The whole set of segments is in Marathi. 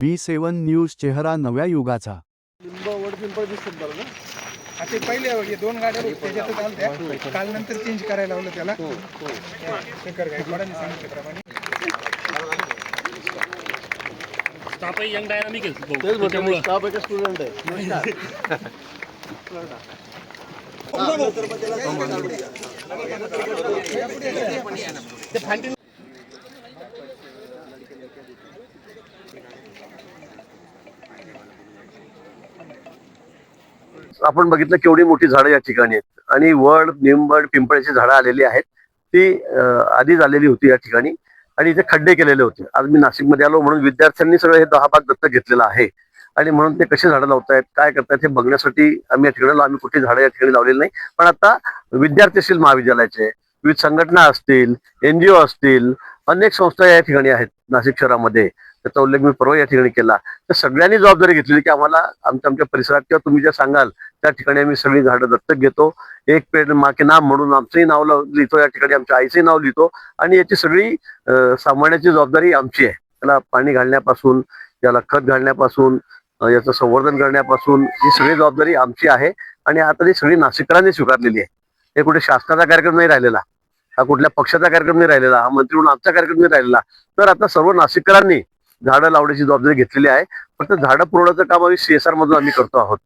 V7 न्यूज चेहरा नव्या युगाचा। लिंबवड पिंपळ दिसतात बरं ना. आता पहिले हे दोन गाड्या त्याच्यातच आलत्या, काल नंतर चेंज करायला लावलं त्याला. शेखर गायकवाडांनी सांगितल्याप्रमाणे स्टाफ यंग डायनामिक आहे. तेच म्हटलं स्टाफ आहे का स्टुडंट आहे? आपण बघितलं केवढी मोठी झाडं या ठिकाणी आहेत आणि वड निंबड पिंपळाची झाडं आलेली आहेत ती आधी झालेली होती या ठिकाणी आणि इथे खड्डे केलेले होते। आज मी नाशिकमध्ये आलो म्हणून विद्यार्थ्यांनी सगळं हे 10 भाग दत्तक घेतलेला आहे आणि म्हणून ते कसे झाडं लावतायत काय करतायत हे बघण्यासाठी आम्ही या ठिकाणी आम्ही कुठे झाडं या ठिकाणी लावलेली नाही। पण आता विद्यार्थी असतील महाविद्यालयाचे, विविध संघटना असतील, NGO असतील, अनेक संस्था या ठिकाणी आहेत नाशिक शहरामध्ये, त्याचा उल्लेख मी परवा या ठिकाणी केला। तर सगळ्यांनी जबाबदारी घेतलेली की आम्हाला आमच्या परिसरात किंवा तुम्ही जे सांगाल त्या ठिकाणी आम्ही सगळी झाडं दत्तक घेतो। एक पेड़ माँ के नाम म्हणून आमचंही नाव लिहितो या ठिकाणी, आमच्या आईचंही नाव लिहितो आणि याची सगळी सांभाळण्याची जबाबदारी आमची आहे। त्याला पाणी घालण्यापासून, याला खत घालण्यापासून, याचं संवर्धन करण्यापासून ही सगळी जबाबदारी आमची आहे आणि आता ती सगळी नाशिककरांनी स्वीकारलेली आहे। हे कुठे शासनाचा कार्यक्रम नाही राहिलेला, हा कुठल्या पक्षाचा कार्यक्रम नाही राहिलेला, हा मंत्री म्हणून आमचा कार्यक्रम नाही राहिलेला। तर आता सर्व नाशिककरांनी झाडं लावण्याची जबाबदारी घेतलेली आहे। फक्त झाडं पुरवण्याचं काम आम्ही CSR मधून आम्ही करतो आहोत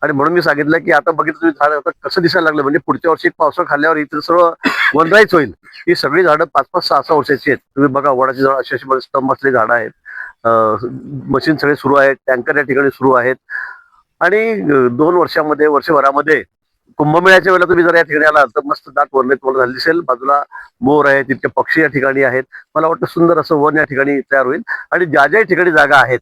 आणि म्हणून मी सांगितलं की आता बघितलं तुम्ही झाड आता कसं दिसायला लागलं, म्हणजे पुढच्या वर्षी पावसाळा खाल्ल्यावर इतर सर्व वनराईच होईल। ही सगळी झाडं 5-5, 6-6 वर्षाची आहेत। तुम्ही बघा वडाची झाडं अशी अशी स्तंभ असलेली झाडं आहेत, मशीन सगळे सुरू आहेत, टँकर या ठिकाणी सुरू आहेत आणि 2 वर्षामध्ये वर्षभरामध्ये कुंभमेळ्याच्या वेळेला तुम्ही जर या ठिकाणी आला तर मस्त दाट वन तुम्हाला झाली दिसेल। बाजूला मोर आहेत, तितके पक्षी या ठिकाणी आहेत। मला वाटतं सुंदर असं वन या ठिकाणी तयार होईल आणि ज्या ज्या ठिकाणी जागा आहेत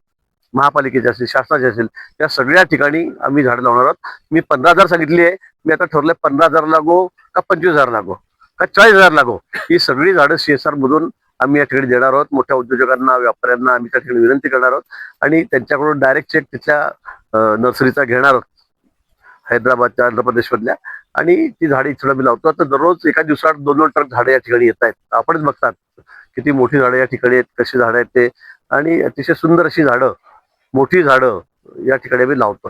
महापालिकेच्या असेल, शासनाच्या असेल, त्या सगळ्या ठिकाणी आम्ही झाडं लावणार आहोत। मी 15,000 सांगितली आहे, मी आता ठरलंय 15,000 लागो का 25,000 लागो का 40,000 लागो, ही सगळी झाडं CSR मधून आम्ही या ठिकाणी देणार आहोत। मोठ्या उद्योजकांना, व्यापाऱ्यांना आम्ही त्या ठिकाणी विनंती करणार आहोत आणि त्यांच्याकडून डायरेक्ट चेक तिथल्या नर्सरीचा घेणार आहोत, हैदराबादच्या, आंध्र प्रदेशमधल्या, आणि ती झाडे इथं मी लावतो। आता दररोज एका दिवसात 2-2 ट्रक झाडे या ठिकाणी येत आहेत। आपणच बघतात किती मोठी झाडं या ठिकाणी आहेत, कशी झाडं आहेत ते, आणि अतिशय सुंदर अशी झाडं, मोठी झाडं या ठिकाणी आम्ही लावतो।